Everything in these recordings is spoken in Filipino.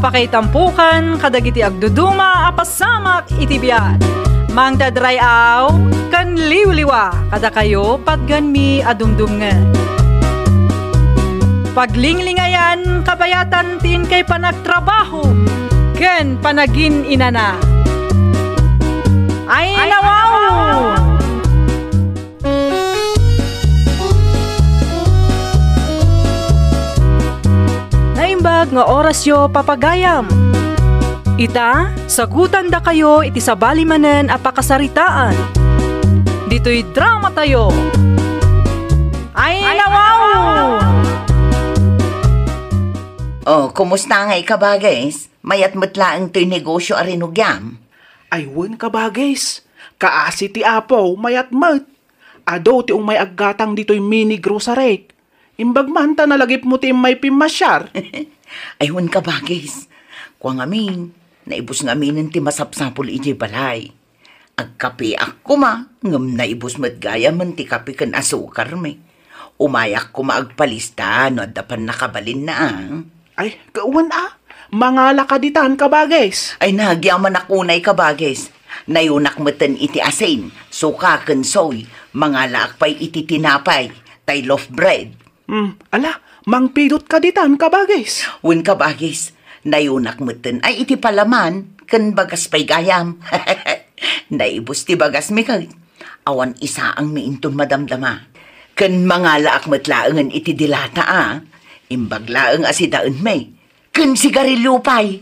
apakaitampukan kadagiti agduduma apasamak iti biyan. Mang dadrayaw kan liwliwa kada kayo patgan mi adumdumngan. Paglinglingayan kabayatan tin kay panagtrabaho ken panagin inana. Ay nawaw! Naimbag nga oras yo papagayam. Ita, sagutan da kayo iti sabali manen apakasaritaan. Dito'y drama tayo. Ay nawaw! Oh, kumusta nga ikabagays? Mayat matlaang to'y negosyo arinugyam. Ay, wen kabagays. Kaasi ti apo, mayat mat. Ado ti may aggatang dito'y mini grocery. Imbag man ta nalagip mo ti may pimasyar. Ay, wen kabagays. Kwa ngamin, naibus ngamin ti masapsapul iti balay. Agkape ako ma, ngam naibus matgaya man ti kape kan asukar me. Umayak ko maagpalista no dapan nakabalin na Ay, kauwan mga lakaditan kabagays. Ay, nagyaman ako na kabagays. Nayunak matan iti asin, suka ken soy, mga laakpay iti tinapay, tay loaf bread. Ala, mangpidot kaditan kabagays. Wen kabagays, nayunak matan ay iti palaman, ken bagas pay gayam. Naibus ti bagas mi kag. Awan isa ang miinton madamdama. Ken mga laak matlaangan iti dilata Imbaglaang asidaan may. Ken sigarilyo pay.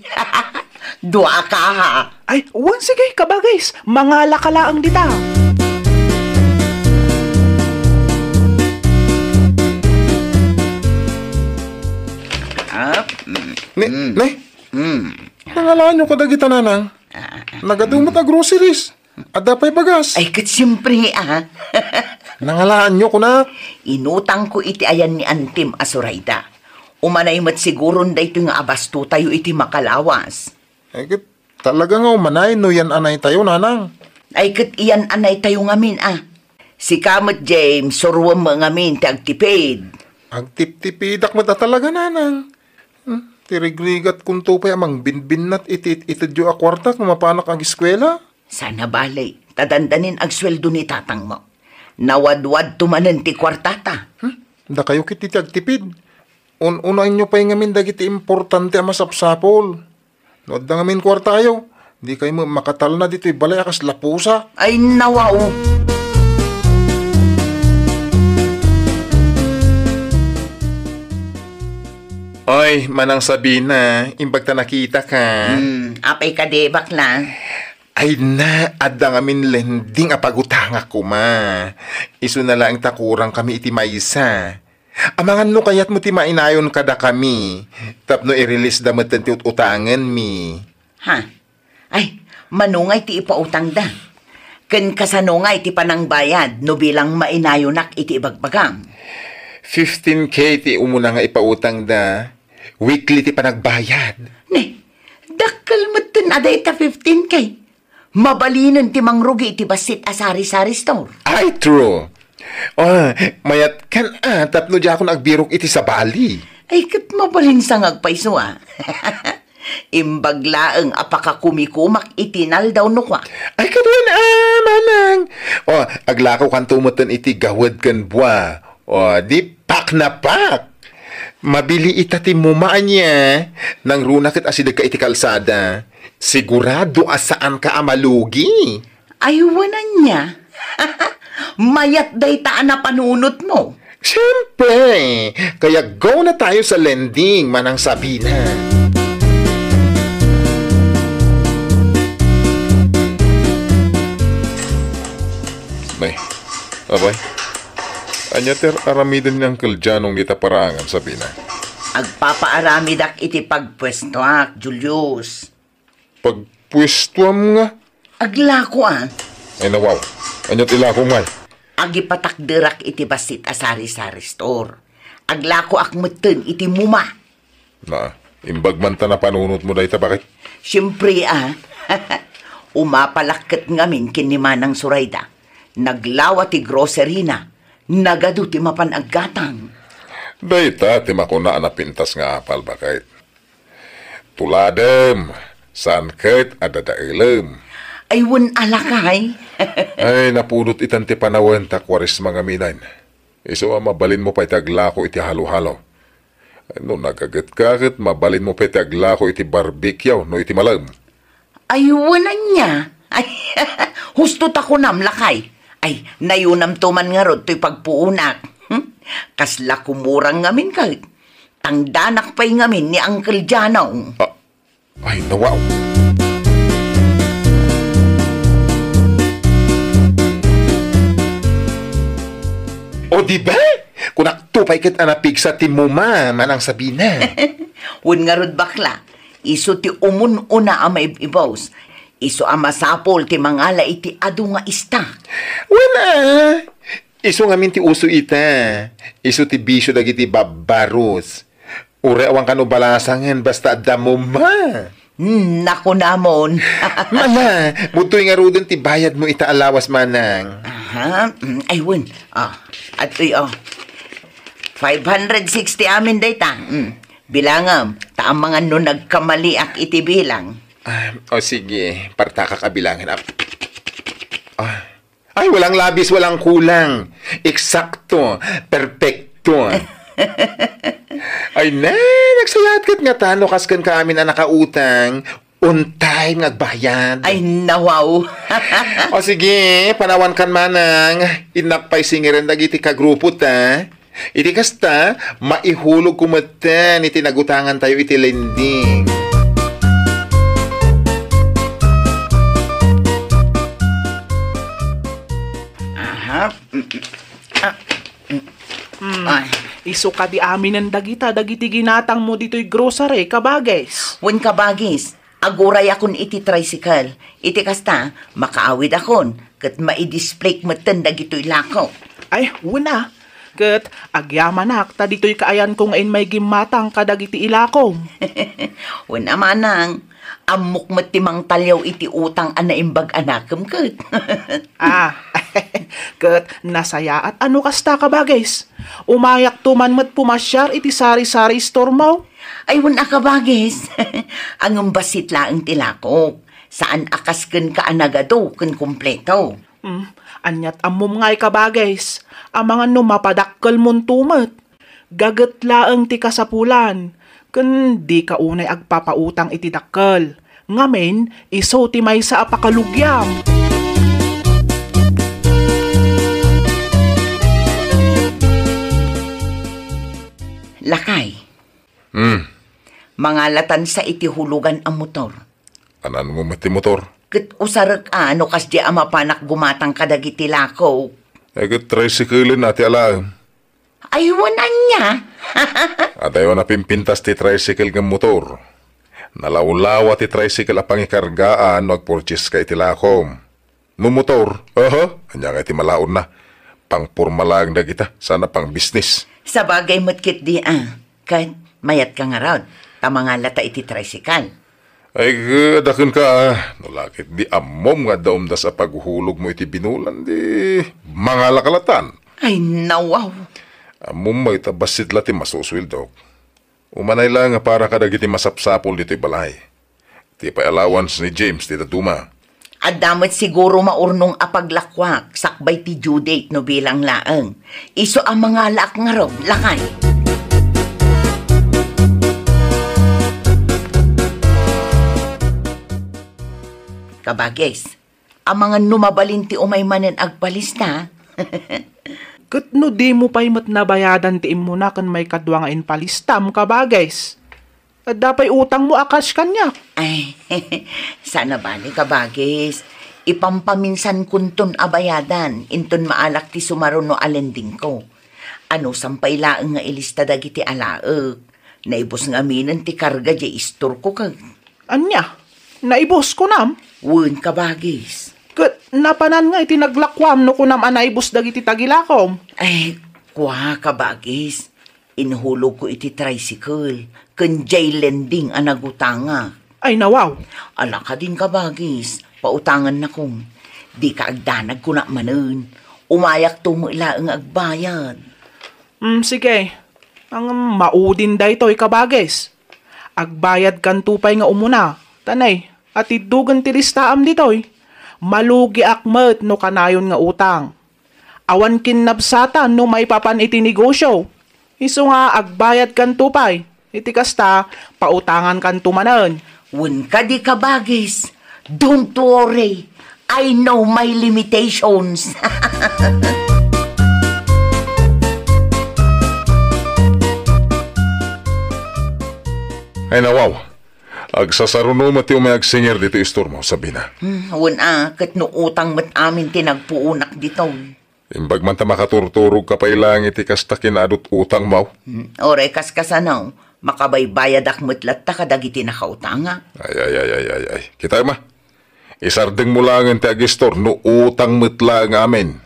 Dua ka ha. Ay, wan sige kabagays. Mga lakalaang dita. Nangalaan nyo kadagita nanang. Nagadumot na groceries. Ada pa'y bagas. Ay, kat siyempre Nangalaan nyo ko na. Inutang ko iti ayan ni Antim Asurayda. Umanay mat siguro da ito nga abasto tayo iti makalawas. Ay, kat talaga nga umanay no yan anay tayo, nanang. Ay, kat iyan anay tayo ngamin Si Kamat James, surwam mo ngamin ti agtipid. Agtip-tipidak mo talaga, nanang. Tirigrigat kung to pa amang binbinat itidyo a kwarta kung mapanak ang eskwela. Sana balay, tadandanin ag sweldo ni tatang mo. Nawadwad tumanan ti kwartata. Da kayo kiti agtipid. Unain nyo pa yung ngamin dagiti importante ang masapsapol. Nood na ngamin kwarta kayo. Di kayo makatal na dito balay akas lapusa. Ay nawaw. Oy, manang sabi na, imbag ta nakita ka. Apay ka de bakla. Ay na, adda ngamin lending apagutang ako ma. Isu na lang takurang kami iti maysa. Amangan no kayat mo ti mainayon kada kami. Tapno i-release da matan ti utangan mi. Ha? Ay, manungay ti ipautang da. Ken kasanungay ti panangbayad no bilang mainayonak iti ibagbagam. 15K ti umuna nga ipautang da. Weekly ti panagbayad. Ne, dakal matan aday ta 15K. Mabalinan ti mangrugi iti basit asari-sari store. Ay, true. Mayat kan tapno di ako nagbirok iti sa Bali. Ay, kat mabalin sa ngagpaiso Imbaglaang apakakumikumak itinal daw no kwa. Ay, kadun manang. Aglakaw kan tumutan iti gawad kan buwa. Di pak na pak. Mabili itati mumaan niya. Nang runakit asidag ka iti kalsada. Sigurado asaan ka amalugi. Aywanan niya. Mayat day taan na panunot mo. Siyempre. Kaya go na tayo sa lending, manang sabi na. Nay, abay. Anyater aramidan niyang kaljanong kita paraangan, sabi na. Agpapaaramidak iti pagpwesto Julius. Pagpwestuam nga? Aglako Ay nawaw. Anyat ilako nga. Agipatakderak iti basit asari-sari store. Aglako akmeten iti muma. Na, imbagman ta na panunot mo dahita, bakit? Siyempre umapalakit ngamin kinimanang Surayda. Naglawa ti grocery na. Nagadu ti mapanaggatang. Dahita, ti mako na anapintas nga apal, bakit? Tuladem, saan ket ada daelem. Ay, wan alakay. Ay, napudot itan ti panawen takwaris mga minan. Iso mabalin mo pa itaglako iti halo-halo. No nagagat-gagat, mabalin mo pa itaglako iti barbecue no iti malam. Ay, wanan niya. Ay, hustot ako nam, lakay. Ay, nayunam to man nga rod to'y pagpuunak. Kasla kumurang ngamin kahit. Tangdanak pa'y ngamin ni Uncle Janong. Ay, nawaw. O di ba? Kung naktupay kat anapig sa timuma, manang sabi na. Wan nga rod bakla. Iso ti umun-una ang maibibaws. Iso ang masapol ti mangala iti adu nga ista. Wala. Iso nga min ti uso ita. Iso ti bisyo dagiti babaros. Ure awang kanubalasangan basta damo ma. Naku namon. Mala, butoy nga rudin ti bayad mo ita alawas manang. Aha, ay wan. At 560 amin dayta. Bilangam, taang mga no nagkamaliak iti bilang. O sige, parta ka kabilangin up. Ay, walang labis, walang kulang. Eksakto, perfecto. Ay na, nagsayat kat nga tano kaskan ka amin na nakautang. Untay ngagbayad. Ay nawaw. O sige, panawan kan manang. Inakpay singiran dagiti kagrupo ta. Iti kasta, maihulog kumatan iti nagutangan tayo iti lending. Aha. Iso ka di amin ang dagiti ginatang mo dito'y grocery, kabagis. Wen kabagis, aguray akon iti tricycle. Iti kasta, makaawid akon. Kat maidisplay matan dagito'y lako. Ay, wala. Kat agyamanak, ta dito'y kaayan kong ain may gimatang kadagiti ilakong. Wen amanang, amok matimang talyaw iti utang anaimbag anakam kat. Kat nasaya at ano kasta kabagis? Umayak tuman mat pumasyar iti sari-sari store mo? Ay wen akabagis. Ang basit laang tilakok. Saan akas ken kaanagado ken kompleto. Anyat amom ngay kabagis. Ang mga numapadakkel mon tumat. Gagat laang ti kasapulan. Ken di ka unay agpapautang iti dakkel. Ngamen, iso ti may sa apakalugyam. Lakay. Mangalatan sa iti hulugan ang motor. Anan mo mati motor? Kat usarak ano kas di amapanak gumatang kadagiti lako. Ay kat tricycle nati alam. Ay wanan niya. At ayaw na pimpintas ti tricycle ng motor. Nalaulawa ti tricycle apang ikargaan magpurchase ka iti lakom. No motor, anya nga iti malaon na. Pang purmalang na kita, sana pang business. Sa bagay matkit di Kat mayat ka nga raw. Tamangalata iti tricycle. Ay dakin ka, nalakit di amom nga daom da sa paghuhulog mo iti binulan di mga lakalatan. Ay nawaw. Amom may tabasit lati masuswil daw. Umanay lang nga para kadagiti masapsapol dito'y balay. Ti pa allowance ni James ti tatuma. At damat siguro maurnong apaglakwak sakbay ti due date no bilang laang. Iso ang mga laak nga raw, lakay. Kabagis, ang mga numabalin ti umay manen agpalista. Kat no di mo pa'y mat nabayadan ti imo na kan may kadwa nga inpalistam kabagis. At dapay utang mo akas kanya. Ay, sana ba ni kabagis? Ipampaminsan kunton abayadan, inton maalak ti sumaruno alending ko. Ano sampay laeng nga ilista dagiti alaek. Naibos nga minan ti karga di istor ko kag. Anya? Naibos ko nam? Wen kabagis. Kat napanan nga iti naglakwam no kunam anaibos dagiti tagilakom. Ay, kwa kabagis. Inhulog ko iti tricycle. Kanjay lending anagutanga. Ay nawaw. Ala ka din kabagis. Pautangan na kong. Di ka agdanag ko na manen. Umayak to mo ilaang agbayad. Sige. Ang maudin da ito'y kabagis. agbayad kan tupay nga umuna. Tanay, at idugan ti listaam ditoy. Malugi akmet no kanayon nga utang. Awan kinabsatan no may papan iti negosyo. Iso nga agbayad kan tupay. Iti kasta, pautangan kan tumanan. Wen ka di ka bagis. Don't worry. I know my limitations. Ay nawaw, agsasaruno mati may agsinger dito istor mo, sabi na. Wen kat no utang mat amin tinagpuunak dito. Imbag man ta makaturturog ka pa ilang iti kasta kinadot utang mo. Oray kaskasanaw, makabaybayad akmet latta kadagiti nakautanga. Ay. Kita ma, isardeng mo lang ang tiagistor no utang metla ang amin.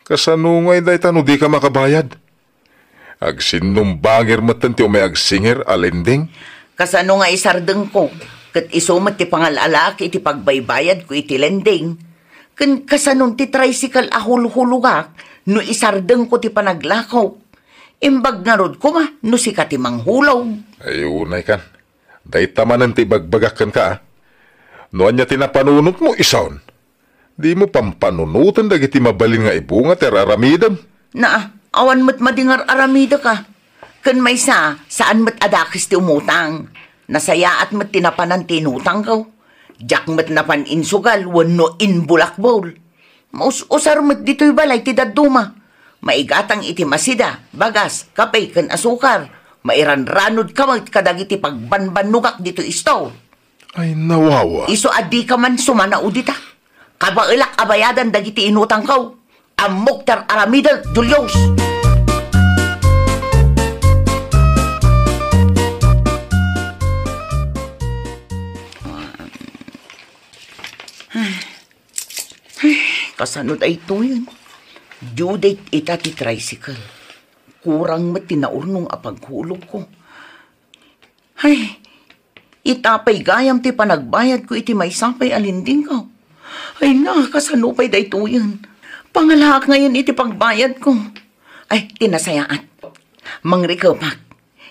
Kasanungay day tano di ka makabayad. Agsinumbangir matan ti may agsinger alending. Kasano nga isardeng ko, kat isumat ti pangalalaki iti pagbaybayad ko iti lending. Kan kasanon ti tricycle ahul-hulugak, no isardeng ko ti panaglakaw. Imbag nga rod ko ma, no si ka ti manghulaw. Ay unay kan, day tamanan ti bagbagakan ka ah. Noan niya tinapanunot mo isaon. Di mo pampanunutan dagiti mabalin nga ibunga ti raramidam. Awan mo't madingar aramida ka. Kan may saan mo't adakis ti umutang. Nasaya at mo't tinapanan tinutang ka. Diyak mo't napan insugal, wano inbulakbol. Usar mo't dito'y balay ti daduma. Maigatang iti masida, bagas, kapay, kan asukar. Mairanranod ka mo't kadagiti pagbanbanugak dito isto. Ay nawawa. Iso adi ka man sumana udita. Kabailak abayadan dagiti inutang ka. Amok tar aramida, Julius. Kasanod ay ito yun. Due date ita ti tricycle. Kurang matinaurnong apaghulog ko. Ay, itapay gayam ti panagbayad ko iti may sapay alinding ko. Ay na, kasanupay da ito yun. Pangalahak ngayon iti pagbayad ko. Ay, tinasayaan. Mangrikapak,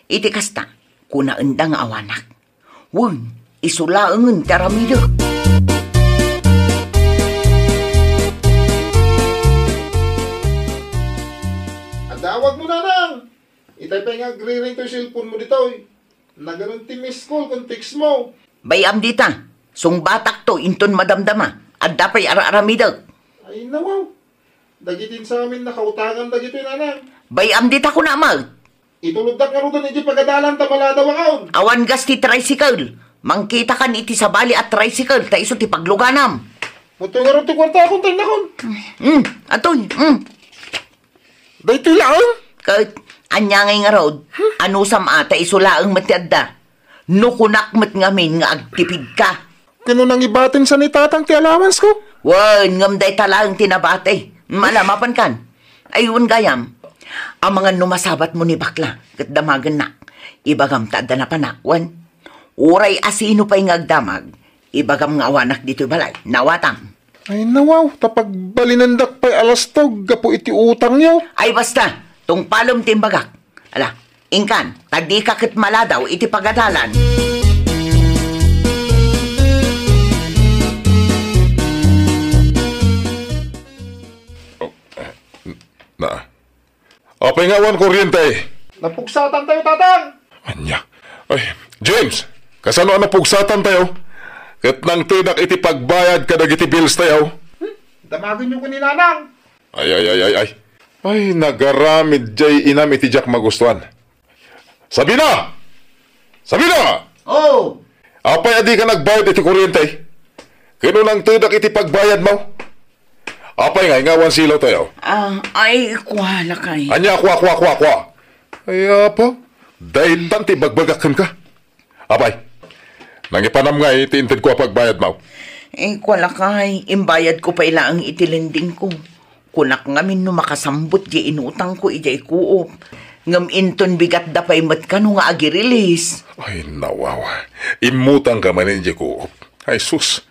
iti kasta, kunaendang awanak. Wen, isulaangan taramida. Adawag mo na nang. Itay pa nga agri-ring to yung cellphone mo dito eh. Naganon ti miss call kung text mo. Bayam dita, sung batak to inton madamdama. At dapay ara-aramida. Ay nawaw. Dagitin sa amin nakautangan dagito nanang. Bayam dita ko na mag. Itulog da ka rin iti pagadalan tamalada wakaon. Awan gas ti tricycle. Mangkita kan iti sabali at tricycle. Ta iso ti pagluganam. Muto nga rin ti kwarta akong tagnakon. Atoy. Dahito lang. Kahit anyangay nga road. Ano sam ata isulaang matiadda. Nukunak mat ngamin nga agtipid ka. Kano nang ibatin sa ni tatang ti allowance ko? Wan, ngamday talang tinabate. Malamapan kan. Ayun gayam. Ang mga numasabat mo ni bakla, kat damagan na. Ibagam tada na panakwan. Uray asino pa'y ngagdamag. Ibagam nga awanak dito'y balay. Nawatam. Ay nawaw, tapag balinandak pa'y alastog, gapo iti utang niyo. Ay basta, tung palom timbagak. Ala, ingkan, tagdi ka kat maladaw iti pagadalan. Apay nga wan kuryente. Napugsatan tayo, tatang! Anya. Ay, James, kasano napugsatan tayo? Kat nang tinak iti pagbayad kadag iti bills tayo. Damagin niyo ko ni nanang. Ay. Ay, nagaramid jay inam iti jak magustuhan. Sabina! Oh! Apay adi ka nagbayad iti kuryente. Kano nang tinak iti pagbayad mo? Apay nga, ingawan silaw tayo. Ay, kuhala kay. Anya, kwa. Ay, apa? Dahil tanti bagbagakan ka. Apay, nangipanam nga itiintid ko pagbayad mo. Eh, kuhala kay. Imbayad ko pa ilaang itilinding ko. Kunak ngamin no makasambot di inutang ko ijay kuop. Ngam inton bigat dapay mat ka no nga agirilis. Ay, nawawa. Imutang ka man ijay kuop. Ay, sus.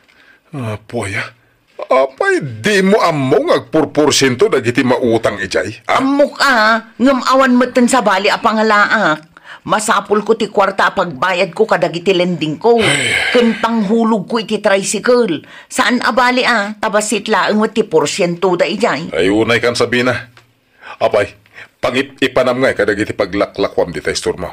Puya. Apay, di mo among agpurpursinto dagiti mautang ijay. Amok ngam awan matan sa bali apangalaak. Masapol ko ti kwarta pagbayad ko kadagiti lending ko. Ken panghulog ko iti tricycle. Saan abali tabasit laeng ti porsyento da ijay. Ay unay kan Sabina. Apay, ipanam nga kadagiti paglaklakwam di tayo mo.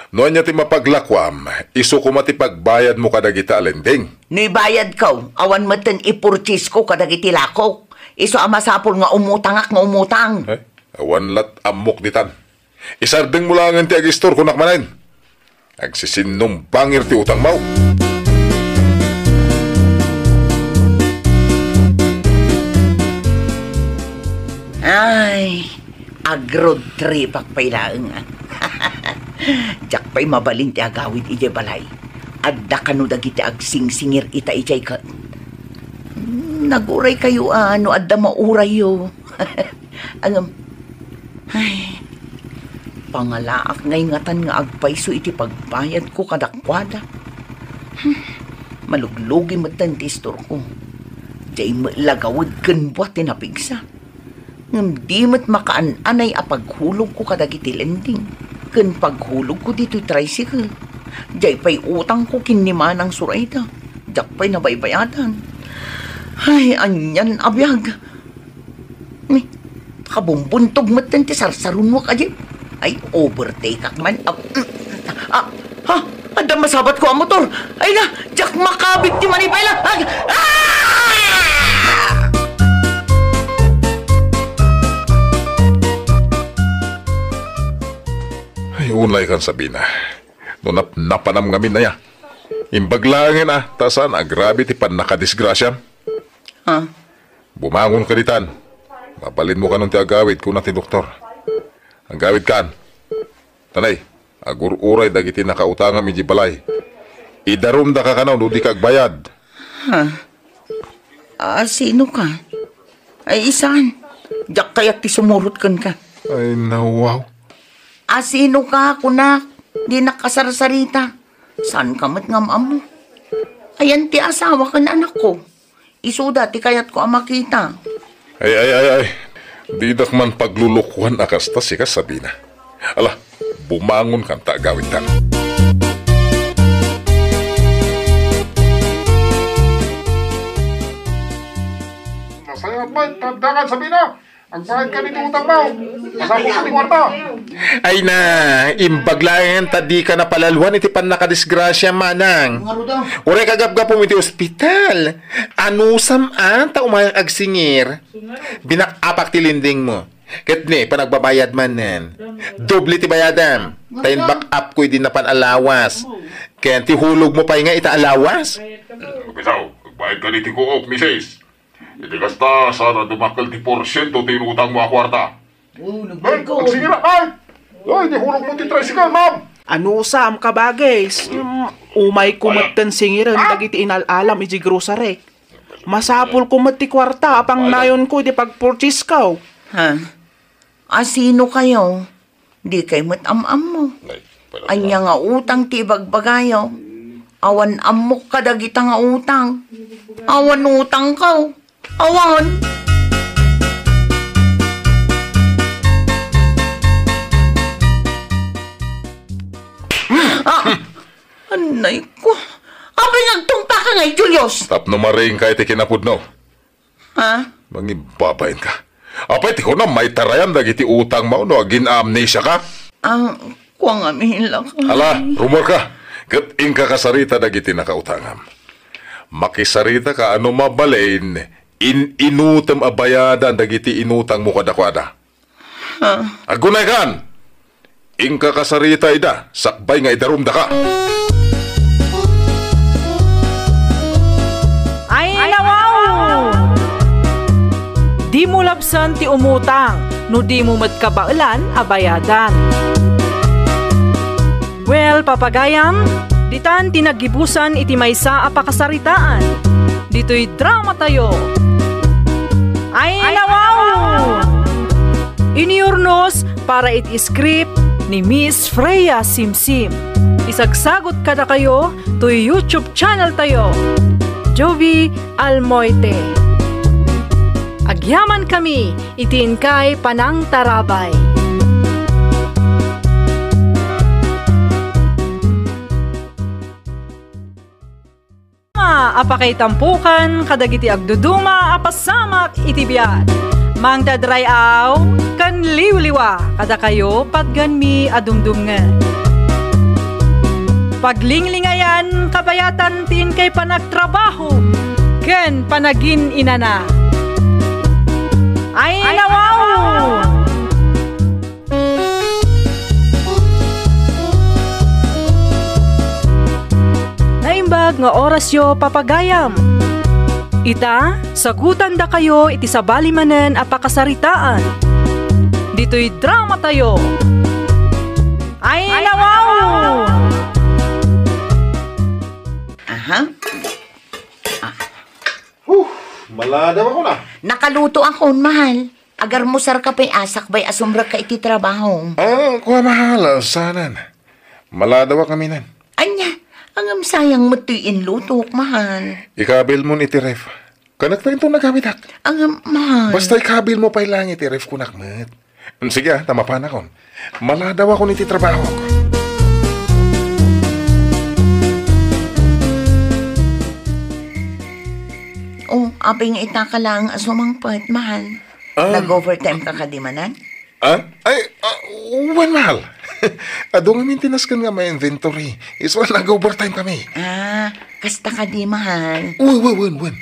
Noon niya ti mapaglakwam, iso ko mati pagbayad mo kadagiti alending. Bayad ko, awan maten ipurchase ko kadagiti lakok. Iso masapol nga umutangak nga umutang. Ay, awan lat amok ditan. Isardeng mo lang ti agistor kunak manen. Agsisinumpangir ti utang mau. Ay, agrod trip pailaeng. Jak pa'y mabalin ti agawid ije balay. Adda kanu dagiti agsingsingir ita ijay ka. Naguray kayo ano adda mauray yo. Ay, pangalaak ngay ngatan nga agpayso iti pagbayad ko kadakwada. Maluglugi matan ti istor ko. Jay lagawad ken buat tinapigsa. Ngam di mat makaan-anay apaghulog ko kadagiti lending. Ken paghulog ko dito'y tricycle. Jay pa'y utang ko kinimanang surayda. Jak pa'y nabaybayadan. Ay, anyan abiyag. Ay, kabumbuntog matan ti sarsarun mo kajip. Ay, overtake ak man. Ada masabat ko ang motor. Ay na, jak makabit ti manipela. Ay, unay kan Sabina. No napanam ngamin na ya. Imbaglangin tasan agrabe ti pan nakadisgrasya. Bumangon ka ditan. Mabalin mo ka nung ti agawid ko na ti doktor. Ang gawid kan. Tanay, agur-uray dagiti nakautangam iji balay. Idarum da ka kanaw no di kagbayad. Sino ka? Ay, isan. Jak kayak ti sumurot kan ka. Ay, nawaw. Sino ka, kunak? Di nakasarsarita. Saan ka mat ngam mo? Ayan ti asawa ka na anak ko. Isuda ti kayat ko ang makita. Ay. Di dak man paglulukuhan akasta si Sabina. Ala, bumangon kan ta gawin tan. Masaya ba? Tandakan Sabina! Ang bayad ka nito utang mo! Masabog ka ni kwarta! Ay na, imbaglayan tadi ka na palaluan iti pan nakadisgrasya manang. Uray kagapgap mo iti ospital. Anusam ta umayang agsingir. Binakapak ti linding mo. Ket ni, panagbabayad manen. Doble ti bayadam. Tayin back up ko din na panalawas. Ken ti hulog mo pa nga ita alawas. Bisaw, bayad ka niti ko, Mrs. Iti kasta, sana dumakal ti porsyento tinutang mo kwarta. Ay, magsingira! Ay, di hulog mo ti tricycle, ma'am! Ano sam ka bagay? Umay kumatan singiran dagiti inalalam iji grocery. Masapul kumat ti kwarta apang nayon ko di pag-purchase ko. Sino kayo? Di kay matam-am mo. Anya nga utang ti bagbagayo. Awan amok kadagita nga utang. Awan utang ka. Awan! Anay ko. Abay nagtumpa ka ngay, Julius. Tap no maring ka iti kinapudno. Mangibabayin ka. Apay ti ko na may tarayan dagiti utang mo no agin amnesia ka. Kuwang amihin lang. Ala, rumor ka. Kat ka kasarita dagiti nakautangam. Makisarita ka ano mabalain. Inutam abayadan dagiti inutang mo kadakwada. Agunay kan. Inka kasarita ida. Sakbay nga idarumda ka. Ay, nawaw! Di mo labsan ti umutang, no di mo magkabailan abayadan. Well, papagayam, ditan tinagibusan iti maysa apakasaritaan. Dito'y drama tayo. Ay, nawaw! Iniurnos para iti-script ni Miss Freya Simsim. Isagsagot kada kayo to YouTube channel tayo. Jovi Almoite. Agyaman kami, itin kay Panang Tarabay. apakay tampukan, kadagiti agduduma, apasamak iti biyan. Mang dadrayaw, kan liwliwa, kada kayo patgan mi adumdumngan. Paglinglingayan, kabayatan tin kay panagtrabaho, ken panagin inana. Ay nawaw! Naimbag nga oras yo papagayam. Ita, sagutan da kayo iti sabali manen apakasaritaan. Dito'y drama tayo. Ay nawaw! Aha. Malada ako na. Nakaluto ako, mahal. Agar mo sar ka pa'y asak bay asumbra ka iti trabaho. Kuha mahal, sanan. Malada wa kami nan. Anya, ang sayang mo tuyin lutok, mahal. Ikabil mo iti ref. Kanak pa ito nagkamitak. Ang mahal. Basta ikabil mo pa lang iti ref kunakmet. Sige, tama pa na kon. Malada wa kon iti trabaho ko. Oh, apay nga itaka lang asumangpat, mahal. Nag-overtime ka kadimanan? Wan mahal. Ado nga mintinaskan nga may inventory. Iswa nag-overtime kami. Kasta ka di, mahal. Wan.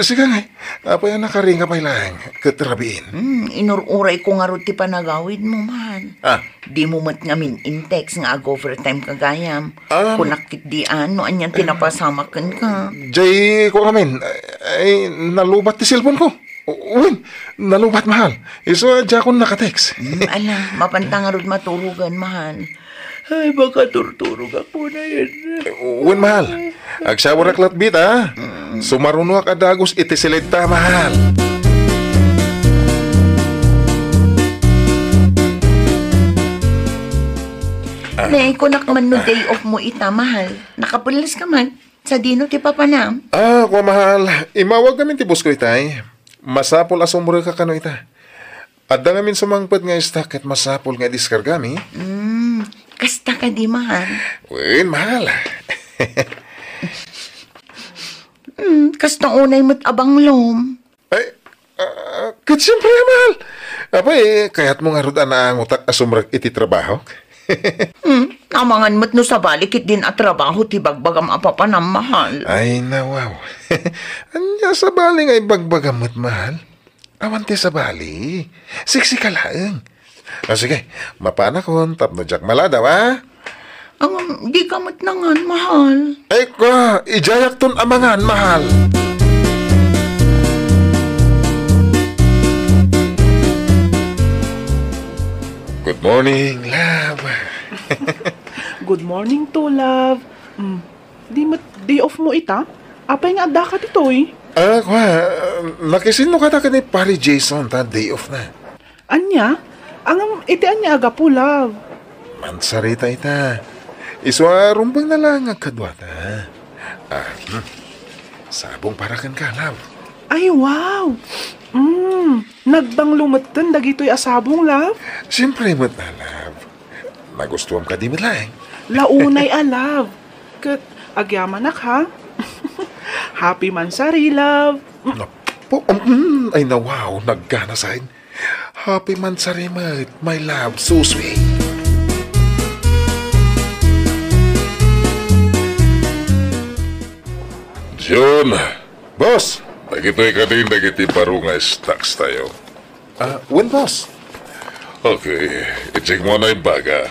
Sige nga, apay nakaring ka pa lang. Katrabiin. Inururay ko nga ruti panagawid mo, mahal. Di mo mat ngamin intex nga ag-overtime kagayam. Kung nakit di ano, anyan tinapasamakan ka. Jay, ko kamin, ay nalubat ti cellphone ko. Uwin, nalubat mahal. Iso, dya akong nakatext. Ala, mapantangarod maturugan, mahal. Ay, baka turturog ako na yan. Uwin, mahal. Agsawar aklat bit, ha? Sumarunok adagos iti silita, mahal. Nay, kung nakman no day off mo ita, mahal. Nakapulis ka man. Sa dino ti papanam. Kuha mahal. Imawag kami ti bus ko itay. Masapol asumura ka kano ita. Adda ngamin sumangpad nga istak at masapol nga diskargami. Kasta ka di, mahal. Uwin, mahal. Kasta unay mo't abang lom. Ay, kat siyempre, mahal. Apay, kaya't mo nga rudan na ang utak asumrag iti trabaho. Amangan mo't no sa balikit din at trabaho ti bagbagam apapanam, mahal. Ay, nawaw. Anya sa bali nga ibagbagam mo't, mahal. Awan ti sa bali. Siksi ka laeng. Sige, mapana kon, tapno jak maladaw, ha? Ang di ka mo't nangan, mahal. Ay, ka, ijayak ton amangan, mahal. Good morning, love. Good morning to, love. Day off mo ita? Apay nga adda ka ditoy. Nakisino ka na ka ni Pari Jason, ta day off na. Anya? Ang iti anya aga po, love. Mansarita ita. Iswa rumbang na lang ang kadwata. Sabong parakan ka, love. Ay, wow! Nagbang lumatan dagitoy asabong, love? Siyempre, mat na, love. Nagustuhan ka di mo lang. Launay love. Kat agyamanak, ha? Happy mansari, love. Ay, nawaw, naggana sa'in. Happy mansari, mat. My love, so sweet. John, boss, nagito'y ka din, nagiti baro nga stocks tayo. When, boss? Okay, i-check mo na yung baga.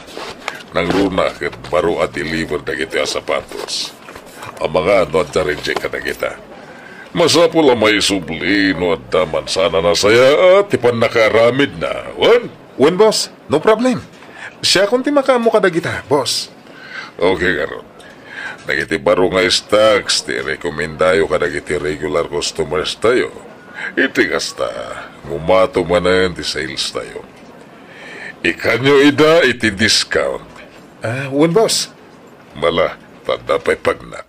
Nang runak at baro at deliver nagiti ang sapatos. Ang mga ano at narinjek ka na kita. Masapul ang may subli, no at daman sana na saya at ipan nakaramid na. When, boss? No problem. Siya kung timakamu ka na kita, boss. Okay, karon. Nagiti baro nga stocks, ti rekomendayo ka nagiti regular customers tayo. Iti kasta, ngumato manan ti sales tayo. Ikanyo ida iti discount. When, boss? Mala, tanda pa'y pagna.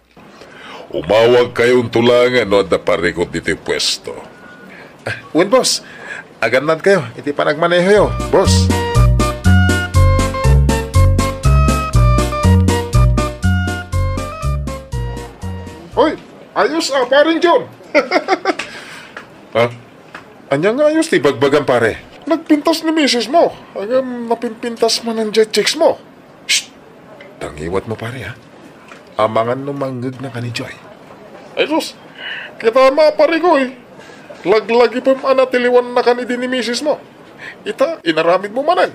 Umawag kayong tulangan no da parikot diti pwesto. When, boss? Agandad kayo, iti panagmaneho yo, boss. Hoy, ayun ayos paring John. Ha? Anya nga ayos ti bagbagan pare. Nagpintas ni misis mo. Hanggang napinpintas mo ng jet chicks mo. Shh! Tangiwat mo pare ha. Amangan no manggag na ka ni Joy. Ay sus, kita mapari ko eh. Laglagi pa manatiliwan na kanidi ni misis mo. Ita, inaramid mo manan.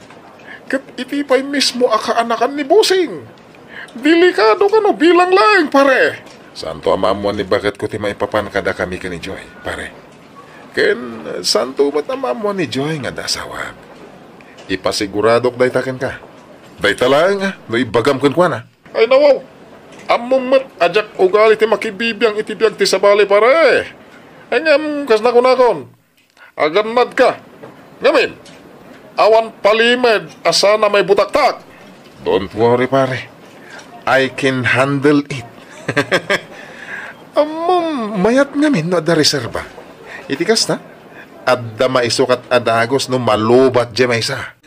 Kat iti pa'y mismo akaanakan ni Busing. Delikado ka no, bilang lang pare. Santo amamuan ni bakit ko ti maipapan kada kami ka ni Joy, pare. Ken, santo mat amamuan ni Joy nga dasawag. Ipasiguradok day taken ka. Day talang no ibagam kun kwa na. Ay nawaw, amumat ajak ugali ti makibibiyang itibiyag ti sabali pare. Ay ngam, kas nakon. Aganad ka. Ngamin, awan palimed asa na may butaktak. Don't worry pare. I can handle it. Mayat ngamin no ada reserba. Itikas na? Adda maisukat adagos no malubat dya may isa.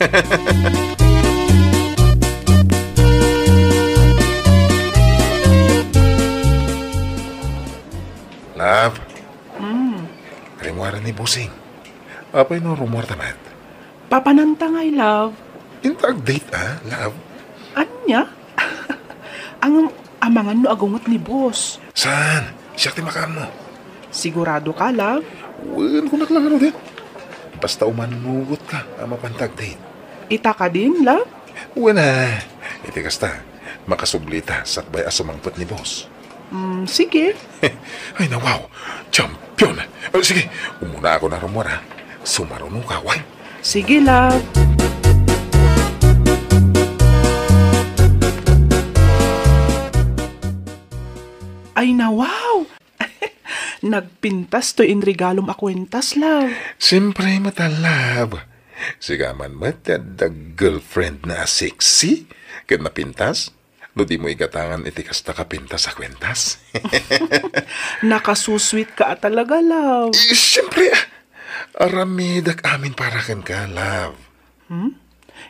Love. Rimwara ni Busing. Apay no rumor tamat. Papanantangay, love. Intag date love. Anya? Ang amangan no agungot ni boss. Saan? Siya ti makan mo. Sigurado ka, love? Wen kung naklangano din. Basta umanugot ka ang mapantag date. Ita ka din, love? Wen iti kasta. Makasublita sakbay asumangpot ni boss. Sige. Ay na wow. Champion. Sige, umuna ako na rumora. Sumarunong ka, why? Sige, love. Ay na wow! Nagpintas to in regalom akwentas, love. Siyempre matalab. Sigaman the girlfriend na sexy. Kat napintas. No di mo igatangan iti kasta kapintas sa kwentas. Nakasusweet ka talaga, love. Siyempre, aramidak amin para kan ka, love.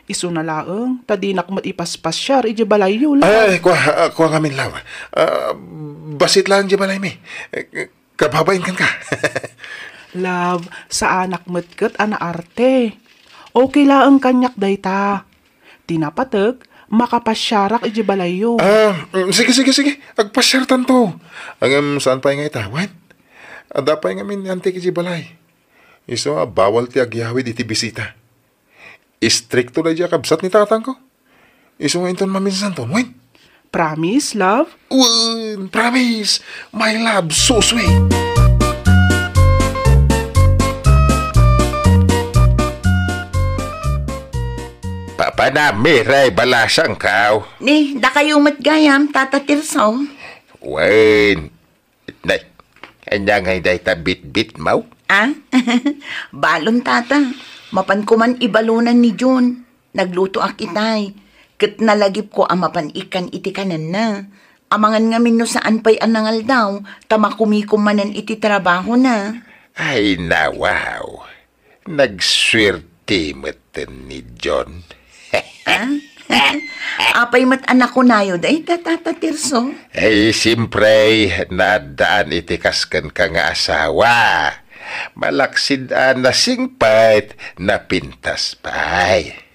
Iso na laeng, tadinak matipaspas siya, ije balayo, love. Ay, kuha kami, love. Basit lang di balay mi. Kababain kan ka. Love, sa anak matkat ana arte. Okay laeng kanyak dayta. Tinapatag, makapasyarak ije balayo. Sige. Agpasyartan to. Ang saan pa nga itawan? Adapay nga min antik ije balay. Iso, bawal ti agyawid iti bisita. Istrikto na dya kabsat ni tatang ko. Iso nga inton maminsan to, wen? Promise, love? Promise. My love, so sweet. Papanamiray balasang kaw. Ni, da kayo matgayam, Tata Tirso. Wen. Nay, kanya ngay day tabit-bit mau? Balon, Tata. Mapan ko man ibalunan ni Jun. Nagluto ak itay. Kat nalagip ko ang mapanikan iti kanan na. Amangan nga min no saan pa'y anangal daw. Tamakumikum manan iti trabaho na. Ay na, wow. Nagswerte matan ni John. Apay mat anak ko nayo day, Tata Tirso. Ay, siyempre, nadaan itikaskan ka nga asawa. Malaksid na singpait na pintas pa'y.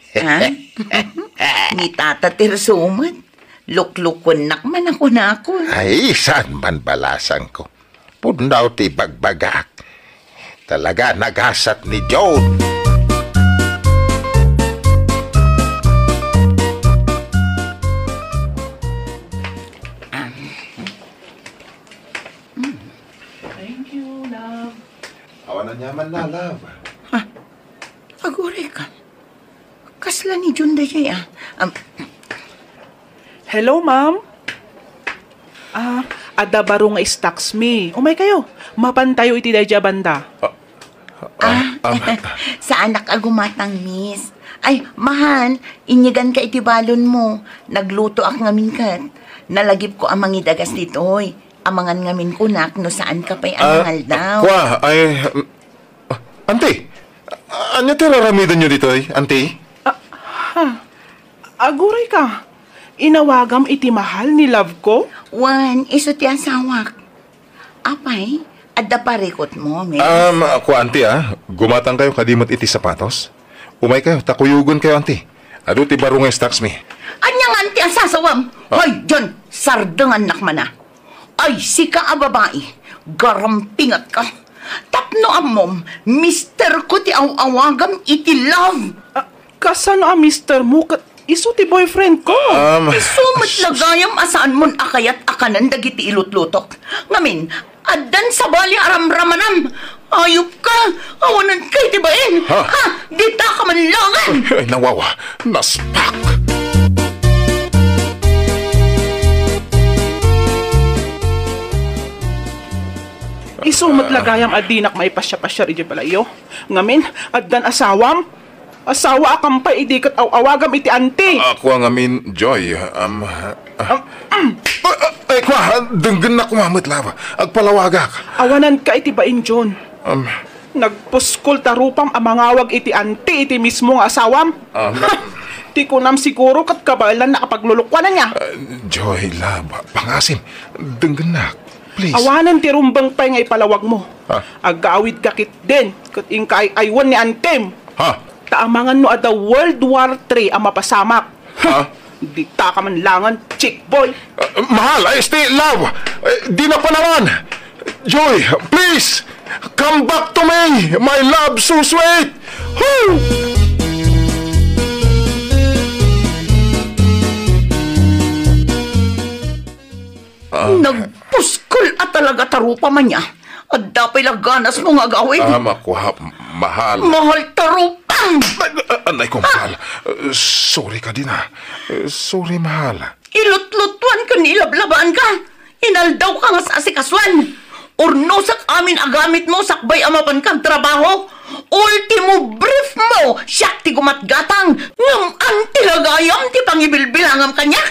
Ni Tata Tirso man. Luklukon nakman ako na ako. Ay, saan man balasang ko? Punaw ti bagbagak. Talaga nagasat ni John. Thank you, love. Awan na nyaman na, love. Agore ka. Kasla ni Jun day Hello, ma'am. Ada baro nga stocks me. Umay kayo. Mapan tayo iti dayja banda. Sa anak agumatang, miss. Ay, mahal, inyagan ka itibalon mo. Nagluto ak ngamin kat. Nalagip ko ang mangidagas ditoy. Amangan ngamin kunak no saan ka pa'y anangal daw. Ante, anya tiraramidan nyo dito, ante? Aguray ka. Inawagam iti mahal ni love ko? Wan, iso ti asawak. Apay, adda parikot mo, miss. Ako, auntie, gumatang kayo kadimot iti sapatos. Umay kayo, takuyugon kayo, auntie. Ado ti barungay stocks mi. Anyang anti ang sasawam. Hoy, John, sardangan nakmana. Ay, sika a babae. Garampingat ka. Tapno amom, mister ko ti awagam iti love. Kasano ang mister mo? Isu ti boyfriend ko. Isumat lagayam asaan mon akayat akanan dagiti ilutlutok. Ngamin, addan sa bali aramramanam. Ayop ka! Awanan kay tibain! Ha? Dita ka manlangan! Ay, nawawa. Naspak! Isumat lagayam adinak may pasya-pasya iti palayo. Ngamin, addan asawam. Asawa akampay idikat awagam iti ante. Ako ang amin, Joy. Ay, kwa, denggan na kumamit lava. Agpalawagak. Awanan ka iti bain, John. Nagpuskol tarupam ang mangawag iti ante iti mismong asawam. Di ko nam siguro kat kabalan nakapaglulukwa na niya. Joy, lava. Pangasim. Denggan na. Please. Awanan ti rumbang pay nga ipalawag mo. Agawid kakit din. Kat ingka aywan ni Antem. Taamangan no ada World War III ang mapasamak. Di ta ka man langan, chick boy. Mahal, stay love. Di na pa naman. Joy, please. Come back to me. My love so sweet. Woo! Nagpuskol at talaga tarupa man niya. At dapay laganas mo nga gawin. Makuha, mahal. Mahal tarupang! Anay ko, mahal. Sorry ka din, Sorry, mahal. Ilutlutuan ka nilablabaan ka. Inaldaw ka nga sa asikaswan. Urnosak amin agamit mo sakbay amapan kang trabaho. Ultimo brief mo, siyak ti gumatgatang. Ngam ang tilagayam ti pangibilbilangam kanya.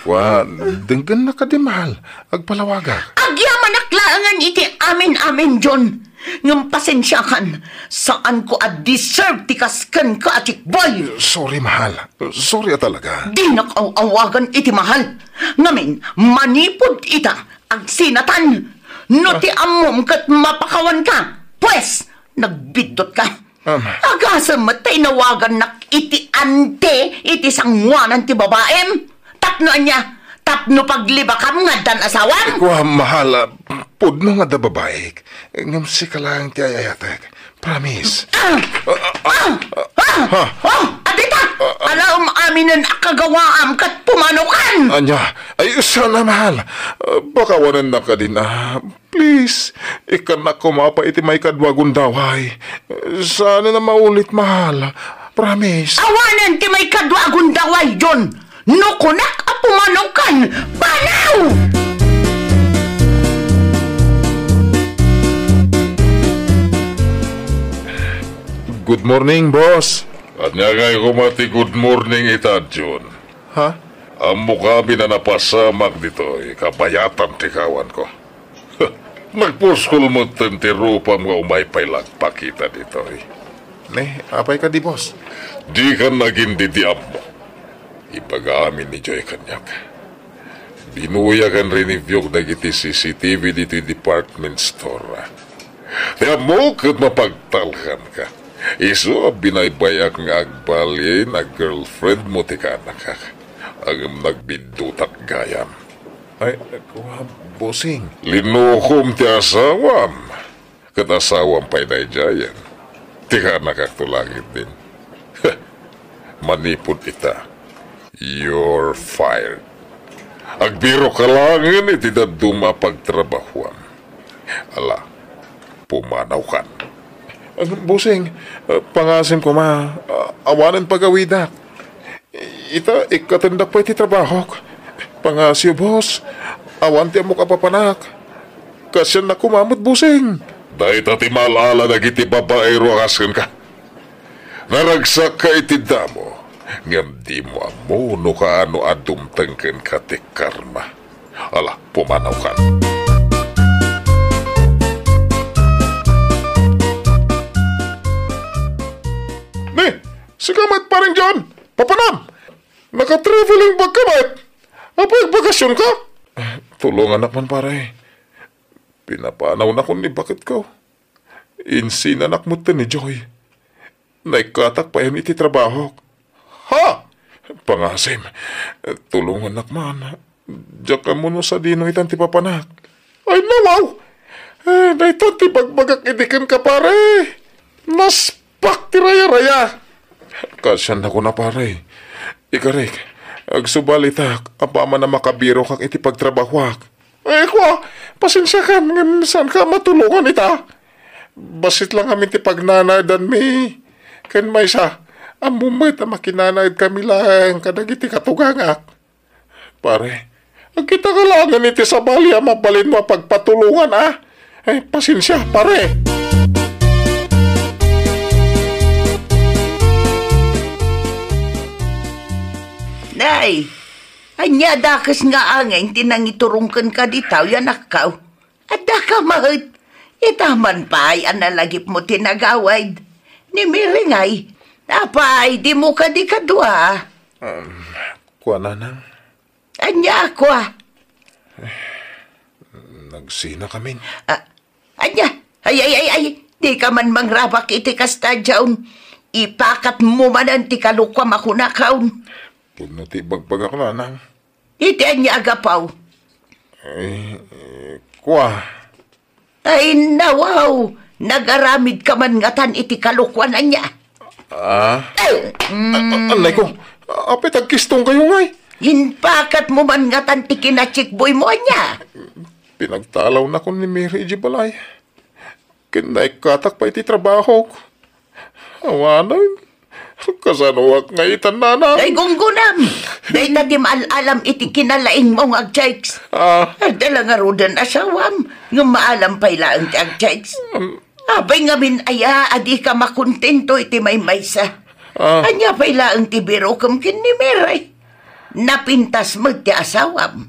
Kwa, denggan na ka di, mahal. Agpalawaga. Agyaman aklaangan iti amin-amin, John. Ngam pasensya kan, saan ko deserve ti kaskan ka atik boy. Sorry, mahal. Sorry talaga. Di nakawagan iti mahal. Ngamin, manipod ita, agsinatan. No ti amom kat mapakawan ka. Pues, nagbidot ka. Agasa matay nawagan nak iti ante, iti sangwanan ti babaem. Tapno anya, tapno paglibakam nga dan asawan. Kwa, mahal, pudno nga da babaik. Ngam si ka lang ti ayayatek. Promise. Adita, alam aminan akagawaam kat pumanukan. Anya, ay sana, mahal. Bakawanan na ka din, Please, ikan na kumapa iti may kadwagon daway. Sana na maulit, mahal. Promise. Awanan ti may kadwagon daway, John. Nukunak a pumanukan. Panaw! Good morning, boss. At nga kayo kumati good morning ita, John. Ang mukha na napasamak dito, kabayatan tikawan ko. Nagpuskol mo tentirupam nga umaypay lagpakita dito. Ne, apay ka di, boss? Di ka naging didiam mo. Ipag-aamin ni Joy kanyak. Binuya kan riniviyog na giti CCTV dito yung department store. Kaya mo kat mapagtalhan ka. Iso binaybayak nga agbalye na girlfriend mo tika ka. Ang nagbidutak gayam. Ay, bossing. Linukom ti asawam. Kat asawam pa'y naijayan. Tika nakaktulangit din. Manipod ita. You're fired. Agbiro ka langin iti na dumapagtrabahuan. Ala, pumanaw kan. Bossing, pangasim ko, awanan pagawidak. Ita, ikatandak pa iti trabaho. Pangasyo, boss. Awan ti amok apapanak. Kasyan na kumamot, bossing. Dahil ti malala na giti babae ruangaskan ka. Naragsak ka iti damo. Ngam di mo amuno ka ano adumtangken ka ti karma. Ala, pumanaw kan. Sigamat pa rin, John. Papanam. Naka-traveling bag ka, ba't? Apag bagasyon ka? Tulungan naman, pare. Pinapanaw na ko ni bakit ko. Insinanak mo ni Joy. Naikatak pa yun iti trabaho. Ha! Pangasim, tulungan nakman. Diyak ka mo no sa dino itan ti papanak. Ay nawaw! Naitan ti bagbagak idikan ka pare. Naspak ti raya-raya. Kasyan ako na pare. Ikarik, agsubalitak, apa man na makabiro kang iti pagtrabahwak. Kwa, pasensya ka, saan ka matulungan ita? Basit lang kami ti pagnanadan mi. Kan may sa, ang bumit na makinanaid kami lang, kadagiti katugangak. Pare, ang kita kalangan iti sa bali, mabalin mo pagpatulungan pasensya, pare. Nay, anya dakas nga angin tinangiturungkan ka ditaw yanak ka. Ada ka mahit. Itaman pa ay analagip mo tinagawad. Ni Miringay, apay di mo ka di kadwa. Kuha na nang. Anya kwa. Nagsina kami. Anya, ay, di ka man mangrabak iti kastadyaon. Ipakat mo man ang tikalukwa makunakaon. Puno ti bagbagak na nang. Iti anya agapaw. Kuha. Ay nawaw, nagaramid ka man ngatan iti kalukwan niya. Anay ko, apit agkistong kayo ngay. Inpakat mo man ngatan ti kinachikboy mo niya. Pinagtalaw na ko ni Mary Jibalay. Kinay katak pa iti trabaho ko. Awanan, kasanuwak nga itan na. Ay gunggunam, day na di maalam iti kinalaing mong agchaiks. Dala nga rodan asawam, nga maalam pa ilang ti agchaiks. Abay nga min aya, adi ka makontento iti may maysa. Anya pa ilang ti biro kam kin ni Mary. Napintas mo ti asawam.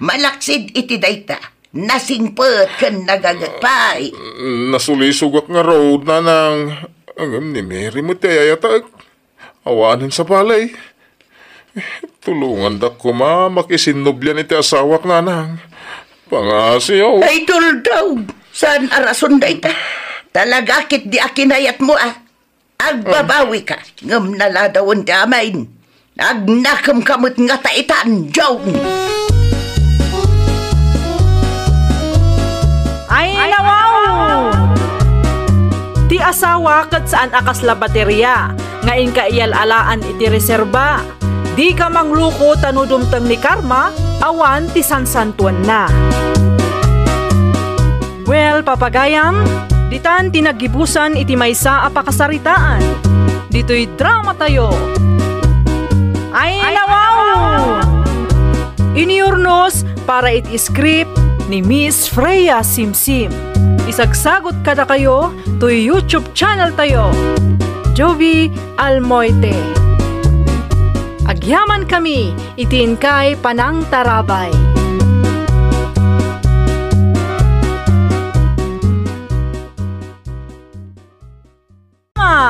Malaksid iti dayta. Nasingpet kan nagagatpay. Nasulisugak nga road na nang angam ni Mary mo ti ayatag. Awanin sa balay. Tulungan da ko makisinubyan iti asawak na nang. Pangasiyaw. Ay tuldaw. Saan arason dayta? Talagakit di akinayat mo Agbabawi ka. Ngam naladawon ti amain. Agnakam kamot nga taitan, Joan. Ay nawaw! Ti asawa kat saan akas la baterya, ngayon ka iyal-alaan iti reserba. Di ka mangluko tanudumtang ni Karma, awan ti sansantuan na. Well, papagayam, ditan tinagibusan iti maysa a pakasaritaan. Dito'y drama tayo. Ay nawaw! Iniurnos para iti script ni Miss Freya Simsim. Isagsagot kada kayo to YouTube channel tayo, Jovi Almoite. Agyaman kami, itiin kay Panang Tarabay.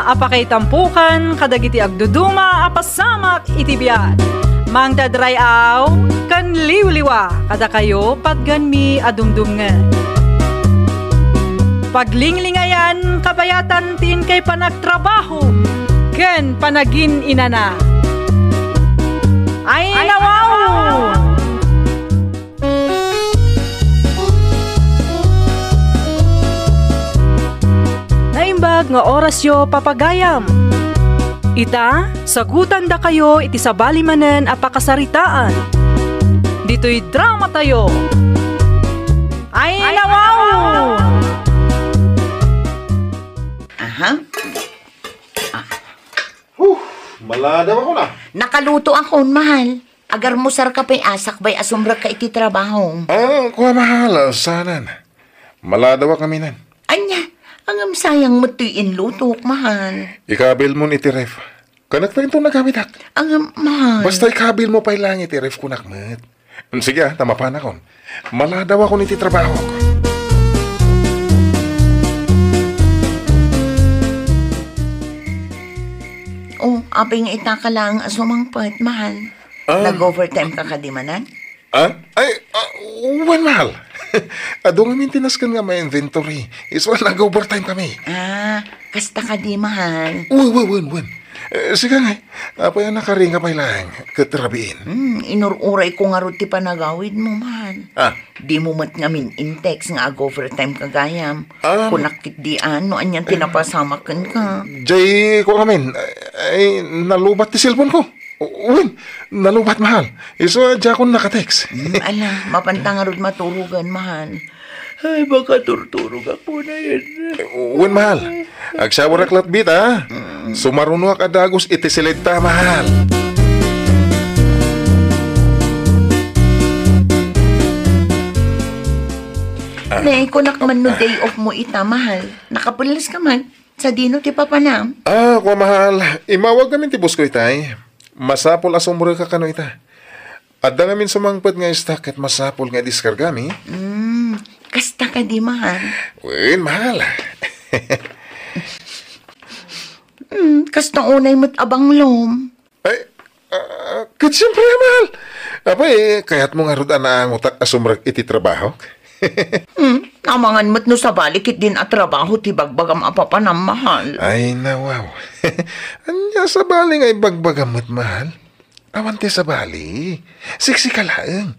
Apakay tampukan, kadagiti agduduma, apasamak itibiyat. Mang dadrayaw, kan liwliwa, kada kayo patgan mi adumdumngan. Paglinglingayan, kabayatan tin kay panagtrabaho, ken panagin inana. Ay nawaw! Naimbag nga orasyo papagayam. Ita, sagutan da kayo iti sabali manen apakasaritaan. Dito'y drama tayo. Ay nawaw! Aha. Maladaw ako na. Nakaluto ako, mahal. Agar mo sar ka pa'y asak ba'y asumra ka iti trabaho. Kuha mahal, sanan. Maladaw kami nan. Anya, ang sayang mo to'y inlutok, mahal. Ikabil mo ni Tiref. Kanak pa rin itong nagabitak. Ang mahal. Basta ikabil mo pa ilang Tiref ko nakmat. Sige tama pa na kon. Maladaw ako ni titrabaho ko. Aping itaka lang asumangpat, mahal. Nag-overtime ka kadimanan? Ay, wan mahal. Ado nga maintenance kan nga may inventory. Iswa nag-overtime kami. Kasta ka di, mahal. Wen. Sige nga, apa yan nakaringa pa lang, katrabiin. Inururay ko nga rin ti panagawid mo, mahal. Di mo mat ngamin intex nga ag-overtime kagayam. Kung nakit di ano, anyan tinapasamakan ka. Jay, ko kamin, ay nalubat ti cellphone ko. Wen, nalubat, mahal. Iso, dya akong nakatext. Mapantang nga rin maturugan, mahal. Ay, baka turturog ako na yan. Wen, mahal. Agsawar aklat bit, ha? Sumaruno ka dagos iti silita, mahal. Nay, kung nakman no day off mo ita, mahal. Nakapulas ka man. Sa dino ti papanam. Kwa mahal. Imawag kami ti bus ko itay. Masapol asumura ka kano ita. Adda ngamin sumangpad nga istak at masapol nga diskargami. Kasta ka di, mahal. Wen, mahal. Kasta unay mo't abang lom. Ay, kat siyempre, mahal. Apay, kaya't mo nga rudan na ang utak asumrag iti trabaho. Amangan mo't no sa balikit din at trabaho ti bagbagam apapanam, mahal. Ay, nawaw. Anya sa bali nga ibagbagam mo't, mahal. Awan ti sa bali. Siksi ka laeng.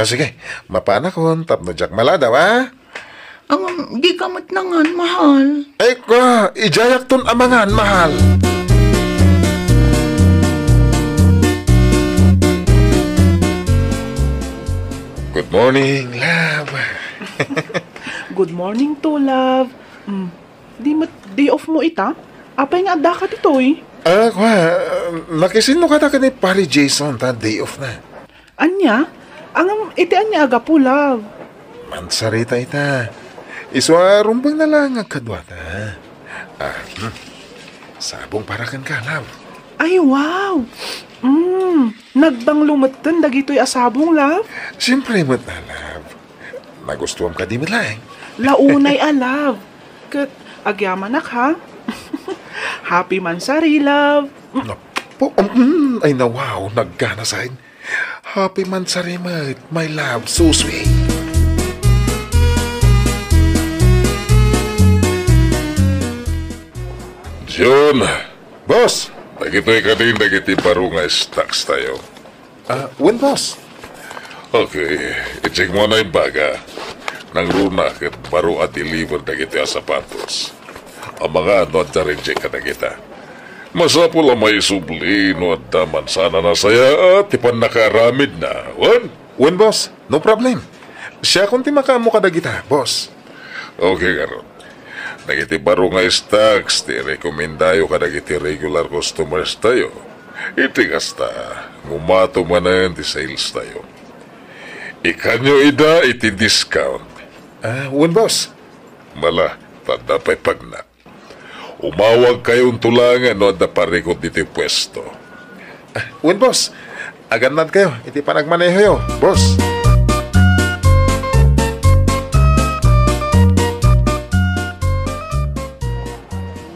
Sige, mapanakon, tapno jak maladaw, ha? Di ka mo't nangan, mahal. Ay, ijayak ton amangan, mahal. Good morning, love. Good morning to, love. Day off mo ita? Apay nga adda ka dito, eh. Nakisino ka ni pari Jason, ta day off na. Anya? Iti anya aga po, love. Mansarita ita. Iswa rumbang na lang ang kadwata. Sabong parakan ka, love. Ay, wow! Nagbang lumatan dagito'y asabong, love. Siyempre mo't na, love. Nagustuhan ka di mo lang. Launay love. Kat agyaman ha? Happy mansari, love. Ay nawaw, naggana sa'kin. Happy mansari, my love, so sweet. John, boss, nagito'y ka din, nagiti baro nga stocks tayo. When, boss? Okay, i-check mo na yung baga. Nang runa kat baro at deliver nagiti ang sapatos. Ang mga ano at darinjek ka na kita. Masapul ang may subli, no at daman sana na saya at ipan nakaramid na. When, boss? No problem. Siya kung ti makamo ka na kita, boss. Okay, karon. Nagiti baro nga stocks, ti rekomendayo ka nagiti regular customers tayo. Iti kasta, ngumato manan ti sales tayo. Ikanyo ida iti discount. When, boss? Mala, tanda pa'y pagna. Umawag kayong tulangan no da parikot dito pwesto. When, boss? Agad kayo, iti panagmaneho yo, boss.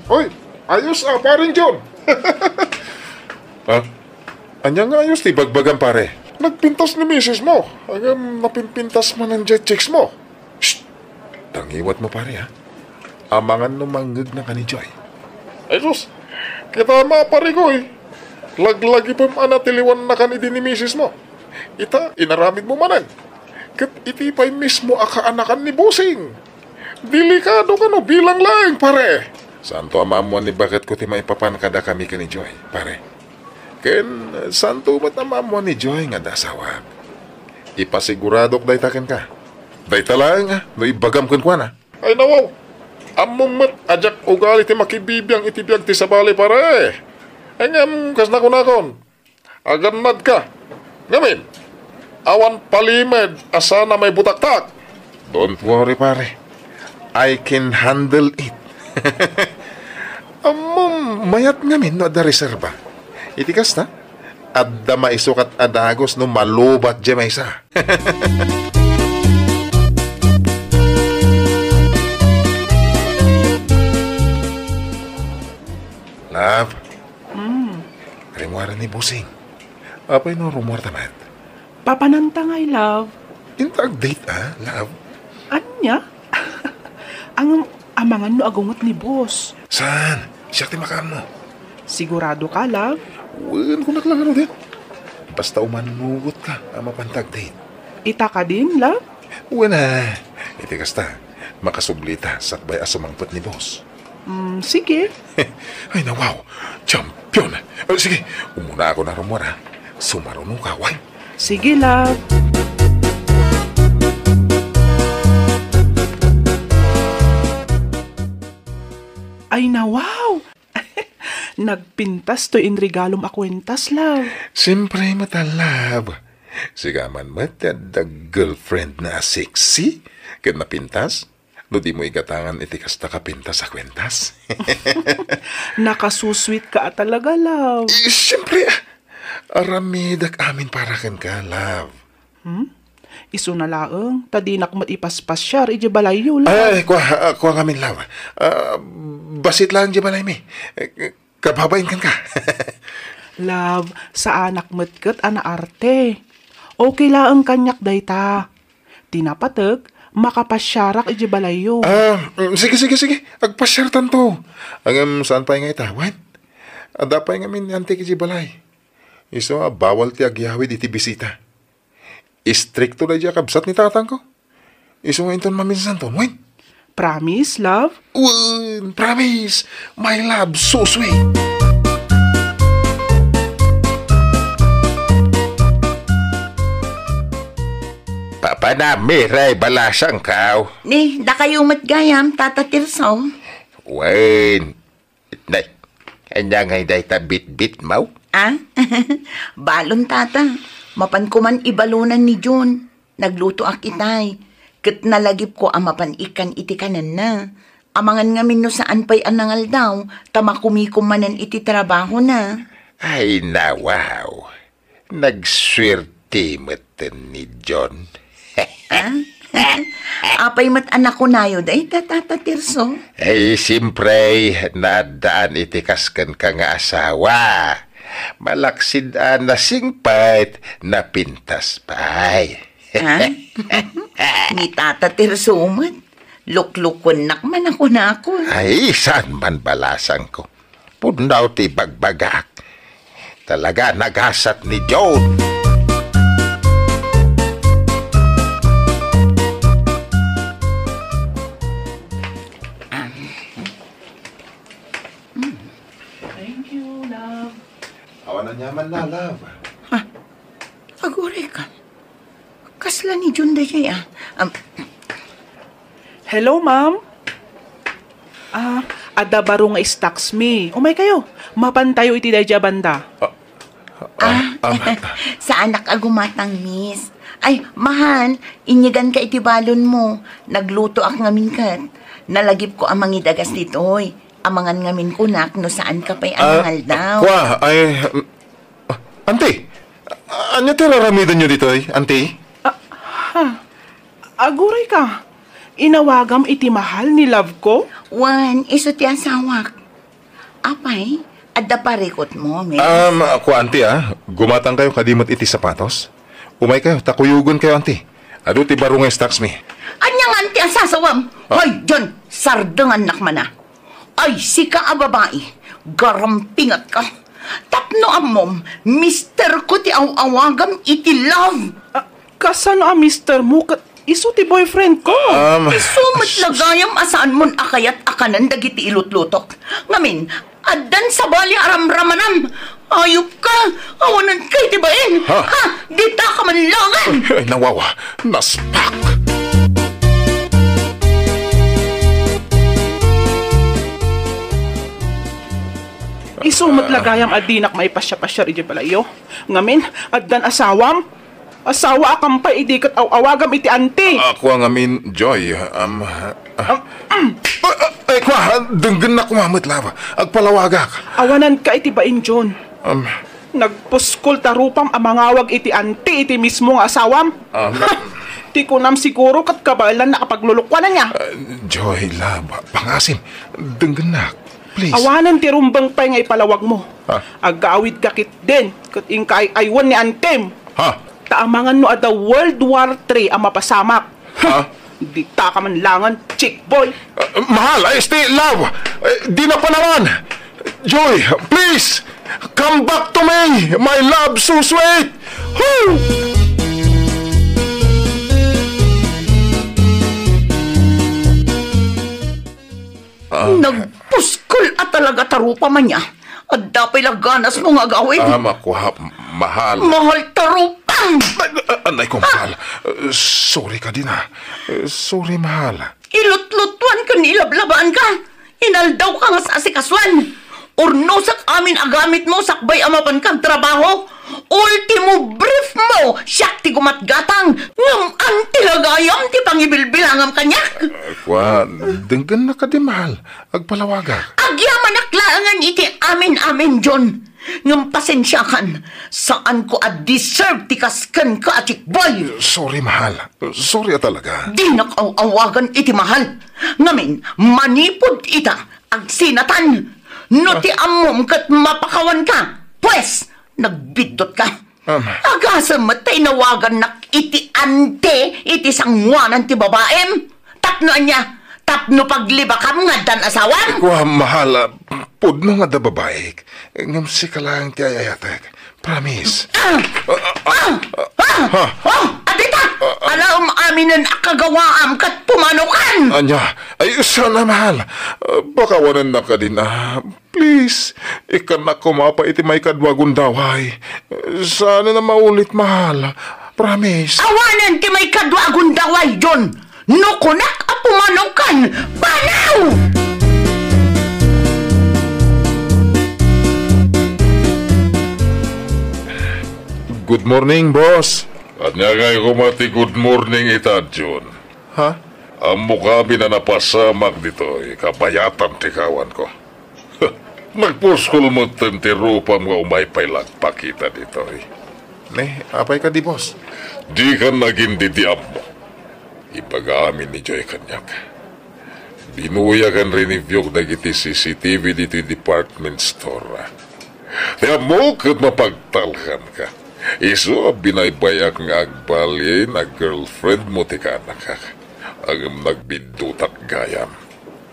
Hoy, ayos paring John. Anya nga ayos ti bagbagan pare. Nagpintas ni misis mo. Agam napimpintas man ang jet checks mo. Shh! Tangiwat mo pare, ha? Amangan numanggag na ka ni Joy. Ay sus, kita maparigoy. Laglagi pa manatiliwan na ka ni misis mo. Ita, inaramid mo manan. Kat iti pa'y mismo akaanakan ni Busing. Delikado ka no, bilang lang pare. Santo amamuan ni bakit ko ti maipapan kada kami ka ni Joy, pare. Ken, santo ba't amamuan ni Joy nga dasawag? Ipasiguradok day taken ka. Day talang ha, no ibagam kun kwa na. Ay nawaw, amumot ajak ugali ti makibibiyang itibiyag ti sabali pare. Ay ngam, kas nakon. Aganad ka. Ngamin, awan palimed asa na may butaktak. Don't worry pare. I can handle it. Mayat ngamin no da reserva. Itikas na? Adda maisukat adagos no malubat dya may isa. Love. Rimwara ni Busing. Apay no rumor tamat. Papanantangay, love. Intag date love. Anya? Ang amangan no agungot ni boss. Saan? Siya ti makaan mo. Sigurado ka, love? Wan ko naklaro din. Basta umanugot ka ang mapantag date. Ita ka din, love? Wana. Iti kasta, makasublita sakbay asumangpot ni boss. Sige. Ay na wow, champion. Sige, umuna ako na rumora. Sumarunong ka, why? Sige, love. Ay na wow! Nagpintas to in regalom akwentas, love. Siyempre matalab. Sigaman the girlfriend na sexy. Kan napintas, no di mo igatangan iti kasta kapintas sa kwentas. Nakasusweet ka talaga, love. Siyempre, aramidak amin para kan ka, love. Iso na laeng, tadinak matipaspas siya, iji balayo, love. Ay, kuha kami, love. Basit lang di balay mi. Kababain kan ka. Love, sa anak matkat ana arte. Okay laeng kanyak dayta. Tinapatag, makapasyarak iji balayo. Sige. Agpasyartan to. Ang saan pa nga itawan? Ada pa nga min antik iji balay. Iso, bawal ti agyawid iti bisita. Istrikto na di kabsat ni tatang ko. Iso nga inton maminsan to, wen? Promise, love? Promise. My love, so sweet. Papanamiray balasang kaw. Ni, da kayo matgayam, Tata Tirso. Wen. Nay, kanya ngay day ta bit-bit mau. Ah? Balon, Tata. Mapan ko man ibalunan ni June. Nagluto akitay. Kat nalagip ko ang mapanikan iti kanan na. Amangan ngamin no saan pa'y anangal daw. Tamakumikom manan iti trabaho na. Ay na, wow. Nagswerte matan ni John. Apay mat anak ko na yun, ay Tata Tirso. Ay, simpre, nadaan itikaskan ka nga asawa. Malaksid na singpait na pintas pa'y. Ha? Ni Tata Tirso man. Luklukon nakman ako na ako. Ay, saan man balasang ko? Punaw ti bagbagak. Talaga naghasat ni John. Thank you, love. Awan na nyaman na, love. Agore ka. Kasla ni June dayay ah. Hello, ma'am? Ada baro nga stocks me. Umay kayo. Mapantayo iti dayja banda. Sa anak agumatang, miss. Ay, mahal, inyagan ka iti balon mo. Nagluto ak ngamin kat. Nalagip ko ang mangidagas ditoy. Amangan ngamin kunak no saan ka pa'y anangal daw. Ante, ano tiraramidan nyo dito, ante? Aguray ka. Inawagam iti mahal ni love ko? Wan, iso ti asawak. Apay, adda parikot mo, miss. Ante gumatang kayo kadimot iti sapatos. Umay kayo, takuyugon kayo, ante. Ado ti baro nga stocks me. Anyang anti ang sasawam. Hoy, John, sardangan nakmana. Ay, sika a babae. Garampingat ka. Tapno amom, mister ko ti awagam iti love. Kasano mister mo? Iso ti boyfriend ko. Isumat lagayam asaan mon akayat akanan dagiti ilutlutok. Ngamin, addan sa bali aramramanam. Ayop ka, awanan kay tibain. Ha? Dita ka man langan. Ay, nawawa. Naspak. Isumat lagayam adinak maipasya-pasya iti balayo. Ngamin, addan asawam. Asawa akampay idikat awagam iti ante. Ako ang amin, Joy. Ay, kwa, denggan na kumamit lava. Agpalawagak. Awanan ka iti bain, John. Nagpuskol tarupam amangawag iti ante iti mismo nga asawam. Di ko nam siguro kat kabalan nakapaglulukwanan niya. Joy, lava. Pangasim. Denggan na. Please. Awanan ti rumbang pay nga ipalawag mo. Agawid kakit din. Kat ingkay aywan ni antem. Ha? Taamangan no ada World War III ang mapasamak. Di ta ka man langan, chick boy. Mahal, love, di na pa naman. Joy, please, come back to me, my love so sweet. Woo! Nagpuskol at talaga tarupa man niya. At dapay laganas mo nga gawin. Ako ha, mahal. Mahal tarupang! Anay ko, mahal. Sorry ka din ha. Sorry, mahal. Ilutlutuan ka nilablabaan ka. Inaldaw ka nga sa asikaswan. Urnosak amin agamit mo sakbay amapan kang trabaho. Ultimo brief mo, siyak ti gumatgatang. Ngam ang tilagayam ti pangibilbilangam kanyak. Kwa, denggan na ka di, mahal. Agpalawaga. Agyaman aklaangan iti amin-amin, John. Ngam pasensyakan, saan ko deserve ti kasken ka, atik boy. Sorry, mahal. Sorry talaga. Di nakawawagan iti mahal. Ngamin, manipod ita, ang sinatan. No ti amom kat mapakawan ka. Pues, nagbidot ka. Agasam matay nawagan nak iti ante, iti sangwanan ti babaem. Tapno anya, tapno paglibakam nga dan asawan. Kwa, mahal. Pudno nga da babaik. Ngamsi ka lang ti ayayatek. Promise. Adita! Alam aminan akagawaam kat pumanukan! Anya, ay sana, mahal. Baka wanan na ka din, please, ikan na kumapa iti may kadwagon daway. Sana na maulit, mahal. Promise. Awanan ti may kadwagon daway, John. Nukunak a pumanukan. Banaw! Good morning, boss. Anya ngay kumati good morning ita, John. Ha? Ang mukha na napasamak dito, kabayatan ti kawan ko. Nagpuskol mo ti rupam nga umay pailagpakita dito. Ne, apay ka di, boss? Di ka naging didiam mo. Ipag-aamin ni Joy kanyak. Binuya kan rinivyo nagiti CCTV dito yung department store. Kaya mo kat mapagtalhan ka. Iso, binaybayak nga agbalye na girlfriend mo ti kanak ka. Ang nagbidutak gayam.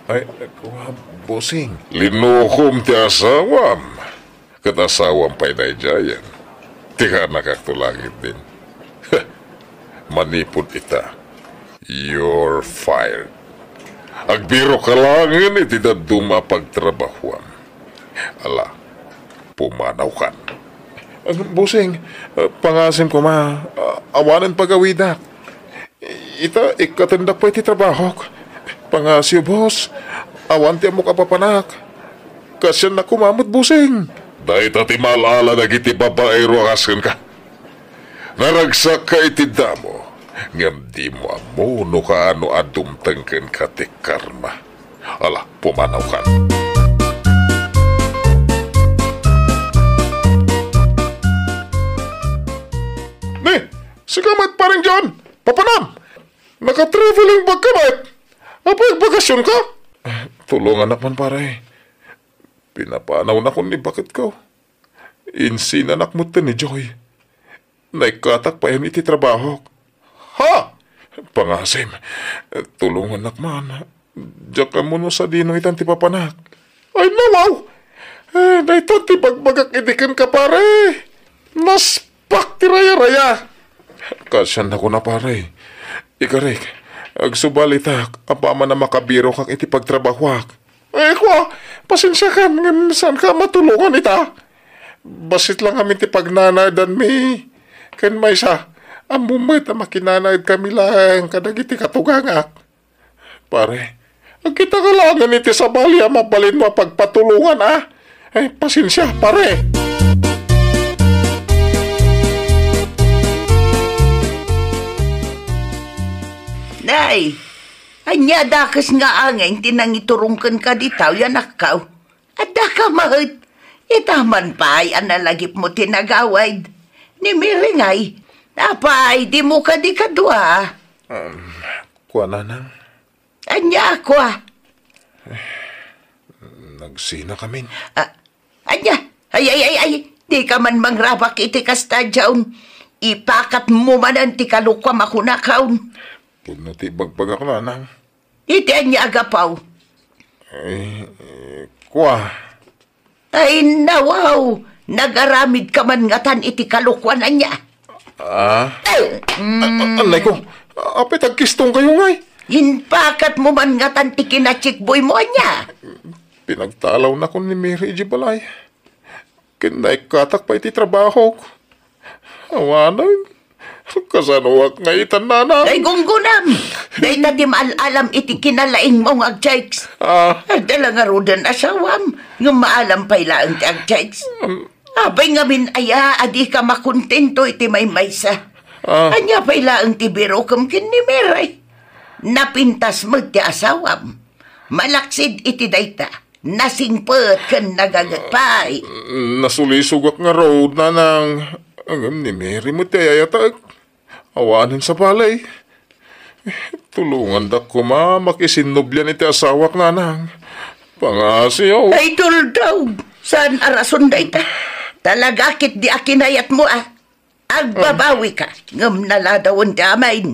Ay, bossing. Linukom ti asawam. Kat asawam pa'y naijayan. Ti kanak tulangit din. Manipod ita. You're fired. Agbiro ka langin iti daduma pagtrabahuan. Ala, pumanaw kan. Bossing, pangasim ko awanan pagawidak. Ita, ikatandak pa iti trabaho. Pangasyo, boss. Awan ti amok apapanak. Kasyan na kumamot, bossing. Dahil tati malala na iti babae ruakasan ka. Naragsak ka iti damo. Ngam di mo amo no kaano adumtengken ka ti karma. Ala, pumanaw kan. Sigamat pa rin, John. Papanam. Naka-traveling bag ka, ba't? Napag-bakasyon ka? Tulungan naman, pare. Pinapanaw na ko ni bakit ko. Insin anak mo ni Joy. Naikatak pa yan iti trabaho. Ha? Pangasim, tulungan nakman. Diyak ka mo no sa dino itan ti papanak. Ay, nawaw. Naitan ti bagbagak idikan ka, pare. Naspak ti raya-raya. Kasyan na ko na, pare. Ikarik, agsubalitak, apama na makabiro kang iti pagtrabahwak. Kwa, pasensya ka, saan ka matulungan ita? Basit lang kami ti pagnanadan mi. Kan may sa, ang bumit na makinanaid kami lang, kadag iti katugangak. Pare, kita ka lang iti sa bali, mabalin mo pagpatulungan, pasensya, pare. Nay, anya dakas nga angay tinangiturungkan ka ditaw yan akaw. Ada ka mahit. Itaman pa ay analagip mo tinagawad. Ni Miringay, napay di mo ka di kadwa. Kuha na nang. Anya kwa. Nagsina kami. Anya, ay, di ka man mangrabak iti kastadyaon. Ipakat mo man ang tikalukwa makunakaon. Puno ti bagbagak nanang. Iti anya agapaw. Kwa. Ay nawaw, nagaramid ka man ngatan iti kalukwan niya. Anay ko, apit agkistong kayo ngay. Inpakat mo man ngatan ti kinachikboy mo niya. Pinagtalaw na ko ni Mary Ijibalay. Kinay katak pa iti trabaho ko. Awanan. Kasanuwak nga itan nanang. Ay gunggunam. Day na di maalam iti kinalaing mong agchikes. Dala nga rodan asawam. Nga maalam pa ilaan ti agchikes. Abay nga min aya, adi ka makontento iti may maysa. Anya pa ilaan ti biro kam kin ni Mary. Napintas mo ti asawam. Malaksid iti dayta. Nasingpet kan nagagatpay. Nasulisugak nga road nanang. Ang ni Mary mo ti ayatag. Awanan sa balay. Tulungan da ko makisinubyan iti asawak nanang. Pangasiyaw. Ay tuldaw. Saan arason dayta? Talagakit di akinayat mo Agbabawi ka. Ngam naladawon ti amain.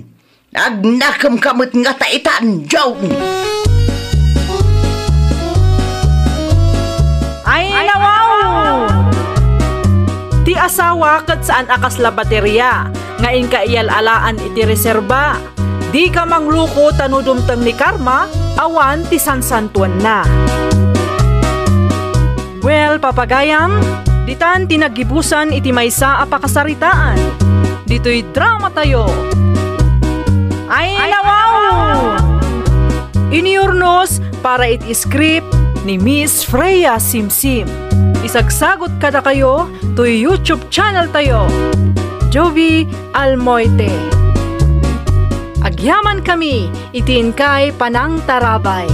Agnakam kamot nga taitan. Jown. Ay nawaw! Ti asawa kat saan akas la baterya, ngain ka iyal-alaan iti reserba, di ka mangluko tanudumtang ni karma, awan ti sansantuan na. Well, papagayam, ditan tinagibusan iti maysa a pakasaritaan. Dito'y drama tayo. Ay nawaw! Iniurnos para iti script ni Miss Freya Simsim. Isagsagot kada kayo to YouTube channel tayo. Jovi Almoite. Agyaman kami, itiin kay Panang Tarabay.